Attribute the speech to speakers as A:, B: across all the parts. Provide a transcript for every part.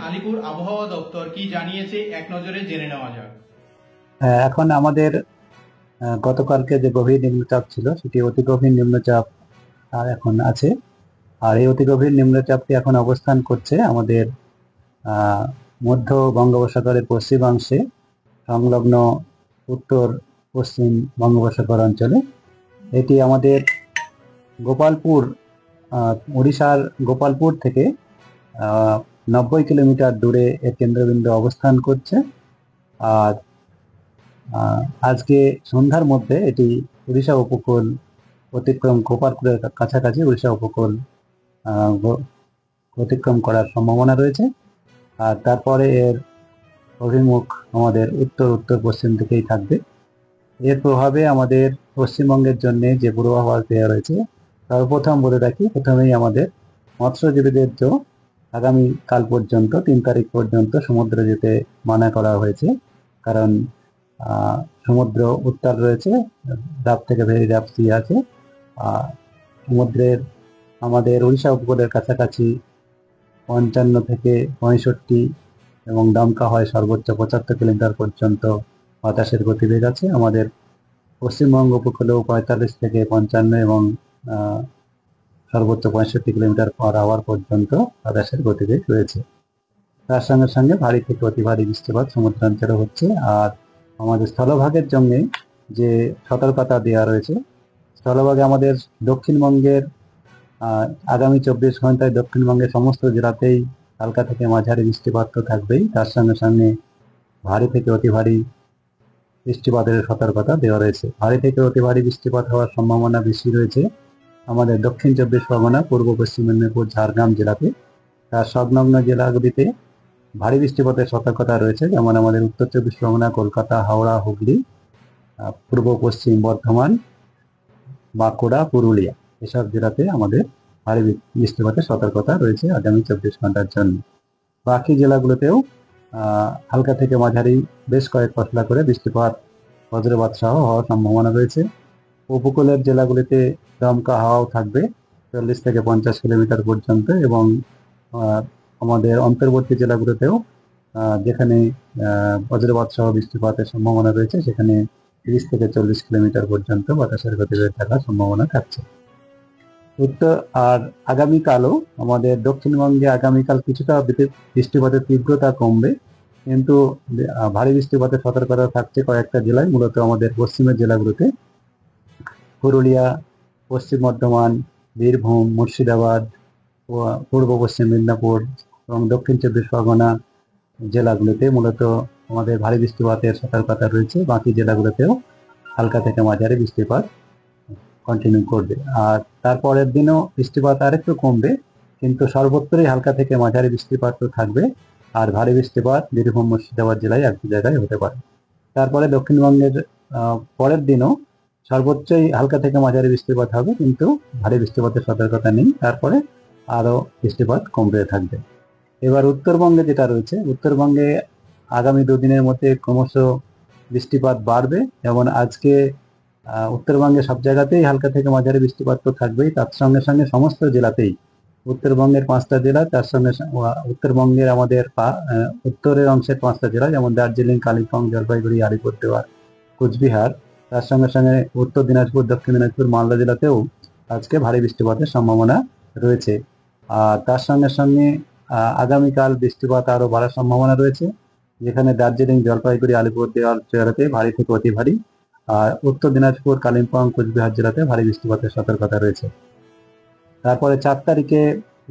A: আলিপুর আবহাওয়া দপ্তর কি জানিয়েছে এক নজরে জেনে নেওয়া যাক।
B: এখন আমাদের গতকালকে যে গভীর নিম্নচাপ ছিল সেটি অতি গভীর নিম্নচাপ আর এখন আছে। আর এই অতি গভীর নিম্নচাপটি এখন অবস্থান করছে আমাদের মধ্য বঙ্গোপসাগরের পশ্চিমাংশে সংলগ্ন উত্তর পশ্চিম বঙ্গোপসাগর অঞ্চলে। এটি আমাদের গোপালপুর উড়িষ্যার গোপালপুর থেকে 90 কিলোমিটার দূরে এর কেন্দ্রবিন্দু অবস্থান করছে। আর আজকে সন্ধ্যার মধ্যে এটি উড়িষ্যা উপকূল অতিক্রম গোপালপুরের কাছাকাছি উড়িষ্যা উপকূল অতিক্রম করার সম্ভাবনা রয়েছে। আর তারপরে এর অভিমুখ আমাদের উত্তর উত্তর পশ্চিম দিকেই থাকবে। এর প্রভাবে আমাদের পশ্চিমবঙ্গের জন্য যে পূর্বাভাস দেওয়া রয়েছে, সর্বপ্রথম বলে রাখি, প্রথমেই আমাদের মৎস্যজীবীদের আগামী কাল পর্যন্ত 3 তারিখ পর্যন্ত সমুদ্র যেতে মানা করা হয়েছে। কারণ সমুদ্র উত্তাল রয়েছে, ডাব থেকে ভেরি ডাব সি আছে। সমুদ্রের আমাদের উড়িষ্যা উপকূলের কাছাকাছি 55 থেকে 65 এবং দমকা হয় সর্বোচ্চ 75 কিলোমিটার পর্যন্ত বাতাসের গতিবেগ আছে। আমাদের পশ্চিমবঙ্গ উপকূলেও 45 থেকে 55 এবং সর্বোচ্চ 65 কিলোমিটার পার আওয়ার পর্যন্ত বাতাসের গতিবেগ রয়েছে। তার সঙ্গে সঙ্গে ভারী থেকে অতি ভারী বৃষ্টিপাত সমুদ্রাঞ্চলে হচ্ছে। আর আমাদের স্থলভাগের জন্য যে সতর্কতা দেওয়া রয়েছে, স্থলভাগে আমাদের দক্ষিণবঙ্গের আগামী 24 ঘন্টায় দক্ষিণবঙ্গের সমস্ত জেলাতেই হালকা থেকে মাঝারি বৃষ্টিপাত তো থাকবেই, তার সঙ্গে সঙ্গে ভারী থেকে অতি ভারী বৃষ্টিপাতের সতর্কতা দেওয়া রয়েছে। ভারী থেকে অতি ভারী বৃষ্টিপাত হওয়ার সম্ভাবনা বেশি রয়েছে আমাদের দক্ষিণ 24 পরগনা, পূর্ব পশ্চিম মেদিনীপুর, ঝাড়গ্রাম জেলাতে। তার সংলগ্ন জেলাগুলিতে ভারী বৃষ্টিপাতের সতর্কতা রয়েছে, যেমন আমাদের উত্তর 24 পরগনা, কলকাতা, হাওড়া, হুগলি, পূর্ব পশ্চিম বর্ধমান, বাঁকুড়া, পুরুলিয়া, এসব জেলাতে আমাদের ভারী বৃষ্টিপাতের সতর্কতা রয়েছে আগামী 24 ঘন্টার জন্য। বাকি জেলাগুলোতেও হালকা থেকে মাঝারি বেশ কয়েক পশলা করে বৃষ্টিপাত, বজ্রপাত সহ হওয়ার সম্ভাবনা রয়েছে। উপকূলের জেলাগুলিতে দমকা হাওয়াও থাকবে 40 থেকে 50 কিলোমিটার পর্যন্ত, এবং আমাদের অন্তর্বর্তী জেলাগুলোতেও যেখানে বজ্রপাত সহ বৃষ্টিপাতের সম্ভাবনা রয়েছে সেখানে 30 থেকে 40 কিলোমিটার পর্যন্ত বাতাসের গতিবেগ থাকার সম্ভাবনা থাকছে। উত্তর আর আগামীকালও আমাদের দক্ষিণবঙ্গে আগামীকাল কিছুটা বৃষ্টিপাতের তীব্রতা কমবে, কিন্তু ভারী বৃষ্টিপাতের সতর্কতা থাকছে কয়েকটা জেলায়, মূলত আমাদের পশ্চিমের জেলাগুলোতে পুরুলিয়া, পশ্চিম বর্ধমান, বীরভূম, মুর্শিদাবাদ, পূর্ব পশ্চিম মেদিনীপুর এবং দক্ষিণ 24 পরগনা জেলাগুলোতে মূলত আমাদের ভারী বৃষ্টিপাতের সতর্কতা রয়েছে। বাকি জেলাগুলোতেও হালকা থেকে মাঝারি বৃষ্টিপাত কন্টিনিউ করবে। আর তারপরের দিনও বৃষ্টিপাত আরেকটু কমবে, কিন্তু সর্বত্রই হালকা থেকে মাঝারি বৃষ্টিপাত তো থাকবে। আর ভারী বৃষ্টিপাত বীরভূম, মুর্শিদাবাদ জেলায় এক দু জায়গায় হতে পারে। তারপরে দক্ষিণবঙ্গের পরের দিনও সর্বোচ্চই হালকা থেকে মাঝারি বৃষ্টিপাত হবে, কিন্তু ভারী বৃষ্টিপাতের সতর্কতা নেই। তারপরে আরো বৃষ্টিপাত কমতে থাকবে। এবার উত্তরবঙ্গে যেটা রয়েছে, উত্তরবঙ্গে আগামী দুদিনের মধ্যে ক্রমশ বৃষ্টিপাত বাড়বে। যেমন আজকে উত্তরবঙ্গে সব জায়গাতেই হালকা থেকে মাঝারি বৃষ্টিপাত তো থাকবেই, তার সঙ্গে সঙ্গে সমস্ত জেলাতেই উত্তরবঙ্গের 5টা জেলা, তার সঙ্গে উত্তরবঙ্গের আমাদের উত্তরের অংশের 5টা জেলা, যেমন দার্জিলিং, কালিম্পং, জলপাইগুড়ি, আলিপুরদুয়ার, কুচবিহার, তার সঙ্গে সঙ্গে উত্তর দিনাজপুর, দক্ষিণ দিনাজপুর, মালদা জেলাতেও আজকে ভারী বৃষ্টিপাতের সম্ভাবনা রয়েছে। আর তার সঙ্গে সঙ্গে আগামীকাল বৃষ্টিপাত আরো বাড়ার সম্ভাবনা রয়েছে, যেখানে দার্জিলিং, জলপাইগুড়ি, আলিপুরদুয়ার জেলাতে ভারী থেকে অতি ভারী, আর উত্তর দিনাজপুর, কালিম্পং, কুচবিহার জেলাতে ভারী বৃষ্টিপাতের সতর্কতা রয়েছে। তারপরে 4 তারিখে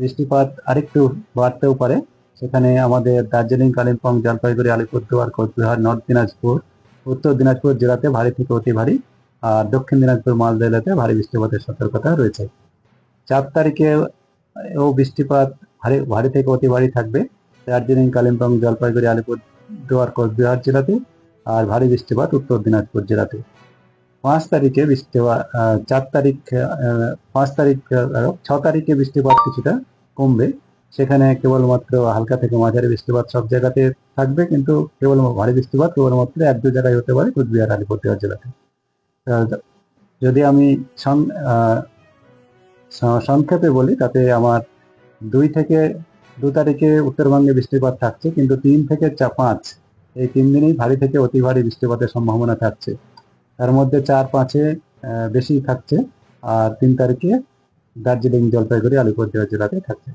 B: বৃষ্টিপাত আরেকটু বাড়তেও পারে, সেখানে আমাদের দার্জিলিং, কালিম্পং, জলপাইগুড়ি, আলিপুরদুয়ার, কোচবিহার, নর্থ দিনাজপুর, উত্তর দিনাজপুর জেলাতে ভারী থেকে অতি ভারী, আর দক্ষিণ দিনাজপুর, মালদা জেলাতে ভারী বৃষ্টিপাতের সতর্কতা রয়েছে। 4 তারিখে ও বৃষ্টিপাত ভারী থেকে অতি ভারী থাকবে দার্জিলিং, কালিম্পং, জলপাইগুড়ি, আলিপুরদুয়ার, কোচবিহার জেলাতে, আর ভারী বৃষ্টিপাত উত্তর দিনাজপুর জেলাতে। 5 তারিখে বৃষ্টিপাত 4 তারিখ 5 তারিখ 6 তারিখে বৃষ্টিপাত কিছুটা কমবে, সেখানে কেবলমাত্র হালকা থেকে মাঝারি বৃষ্টিপাত সব জায়গাতে থাকবে, কিন্তু কেবল ভারী বৃষ্টিপাত কেবলমাত্র 1-2 জায়গায় হতে পারে, কুচবিহার, আলিপুরদুয়ার জেলাতে। যদি আমি সংক্ষেপে বলি, তাতে আমার 2 তারিখে উত্তরবঙ্গে বৃষ্টিপাত থাকছে, কিন্তু 3 থেকে 5 এই 3 দিনেই ভারী থেকে অতি ভারী বৃষ্টিপাতের সম্ভাবনা থাকছে। তার মধ্যে 4-5-এ বেশি থাকছে, আর 3 তারিখে দার্জিলিং, জলপাইগুড়ি, আলিপুরদুয়ার জেলাতে থাকছে।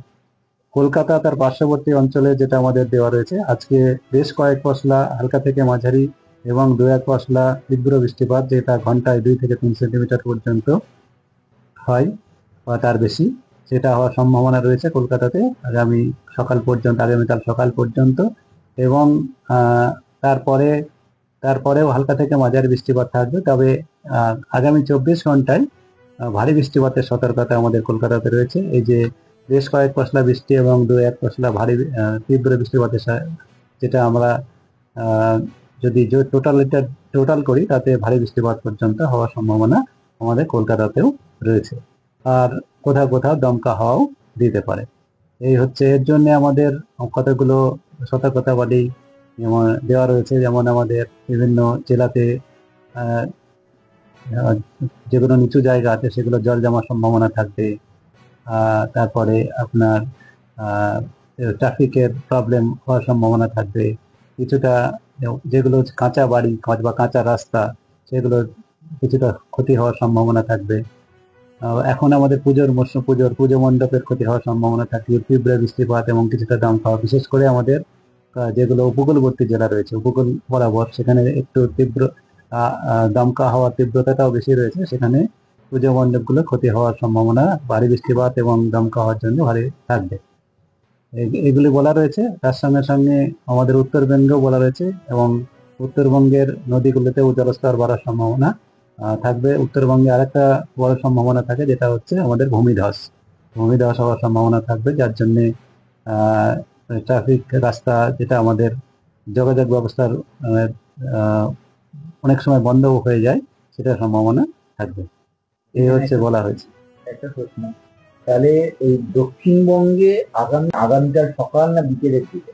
B: কলকাতা তার পার্শ্ববর্তী অঞ্চলে যেটা আমাদের দেওয়া রয়েছে, আজকে বেশ কয়েক পশলা হালকা থেকে মাঝারি এবং 2-1 পশলা তীব্র বৃষ্টিপাত, যেটা ঘন্টায় 2 থেকে 3 সেন্টিমিটার পর্যন্ত হয় বা তার বেশি, সেটা হওয়ার সম্ভাবনা রয়েছে কলকাতাতে আগামীকাল সকাল পর্যন্ত। এবং তারপরেও হালকা থেকে মাঝারি বৃষ্টিপাত থাকবে। তবে আগামী 24 ঘন্টায় ভারী বৃষ্টিপাতের সতর্কতা আমাদের কলকাতাতে রয়েছে। এই যে বেশ কয়েক পশলা বৃষ্টি এবং 2-1 পশলা ভারী তীব্র বৃষ্টিপাতের যেটা আমরা যদি টোটাল করি, তাতে ভারী বৃষ্টিপাত পর্যন্ত হওয়ার সম্ভাবনা আমাদের কলকাতাতেও রয়েছে। আর কোথাও কোথাও দমকা হাওয়াও দিতে পারে। এই হচ্ছে, এর জন্য আমাদের কতগুলো সতর্কতাবাদী দেওয়া রয়েছে। যেমন আমাদের বিভিন্ন জেলাতে যেগুলো নিচু জায়গা আছে সেগুলো জল জমার সম্ভাবনা থাকবে। তারপরে আপনার ট্রাফিকের প্রবলেম হওয়ার সম্ভাবনা থাকবে। কিছুটা যেগুলো কাঁচা বাড়ি বা কাঁচা রাস্তা, সেগুলো কিছুটা ক্ষতি হওয়ার সম্ভাবনা থাকবে। এখন আমাদের পুজো মণ্ডপের ক্ষতি হওয়ার সম্ভাবনা থাকবে। তীব্র বৃষ্টিপাত এবং কিছুটা দমকা হাওয়া, বিশেষ করে আমাদের যেগুলো উপকূলবর্তী জেলা রয়েছে, উপকূল বরাবর, সেখানে একটু তীব্র দমকা হওয়ার তীব্রতাটাও বেশি রয়েছে। সেখানে পুজো মণ্ডপগুলো ক্ষতি হওয়ার সম্ভাবনা ভারী বৃষ্টিপাত এবং দমকা হওয়ার জন্য ভারী থাকবে। এগুলি বলা রয়েছে। তার সঙ্গে সঙ্গে আমাদের উত্তরবঙ্গেও বলা রয়েছে, এবং উত্তরবঙ্গের নদীগুলোতেও জলস্তর বাড়ার সম্ভাবনা থাকবে। উত্তরবঙ্গে আরেকটা বড় সম্ভাবনা থাকে, যেটা হচ্ছে আমাদের ভূমিধস হওয়ার সম্ভাবনা থাকবে, যার জন্যে ট্রাফিক রাস্তা, যেটা আমাদের যোগাযোগ ব্যবস্থার অনেক সময় বন্ধ হয়ে যায়, সেটার সম্ভাবনা থাকবে। এই হচ্ছে বলা হয়েছে।
C: একটা প্রশ্ন, তাহলে এই দক্ষিণবঙ্গে আগামীকাল সকাল না বিকেলের দিকে?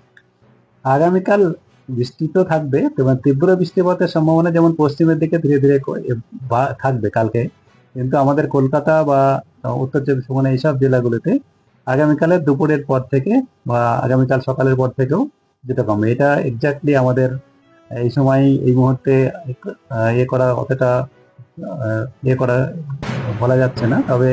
B: আগামীকাল বৃষ্টি তো থাকবে, এবং তীব্র বৃষ্টিপাতের সম্ভাবনা যেমন পশ্চিমের দিকে ধীরে ধীরে থাকবে কালকে, কিন্তু আমাদের কলকাতা বা উত্তর চব্বিশ পরগনা এইসব জেলাগুলোতে আগামীকালের দুপুরের পর থেকে বা আগামীকাল সকালের পর থেকেও যেটা কমবে। এটা এক্স্যাক্টলি আমাদের এই সময় এই মুহূর্তে অতটা বলা যাচ্ছে না। তবে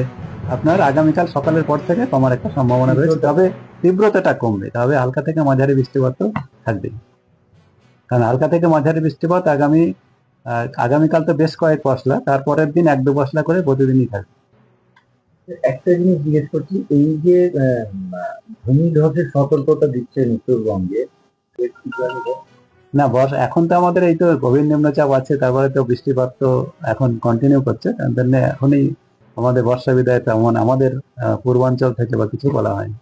B: আপনার আগামীকাল সকালের পর থেকে কমার একটা সম্ভাবনা রয়েছে, তবে তীব্রতাটা কমবে। তবে হালকা থেকে মাঝারি বৃষ্টিপাত তো থাকবেই, কারণ হালকা থেকে মাঝারি বৃষ্টিপাত আগামীকাল তো বেশ কয়েক পশলা, তারপরের দিন 1-2 পশলা করে প্রতিদিনই থাকবে।
C: একটা জিনিস জিজ্ঞেস করছি, এই যে ভূমিধসের সতর্কতা দিচ্ছেন উত্তরবঙ্গে,
B: না এখন তো আমাদের এই তো গভীর নিম্নচাপ আছে, তারপরে তো বৃষ্টিপাত তো এখন কন্টিনিউ করছে, তার জন্য এখনই আমাদের বর্ষা বিদায় তেমন আমাদের পূর্বাঞ্চল থেকে বা কিছু বলা হয়নি।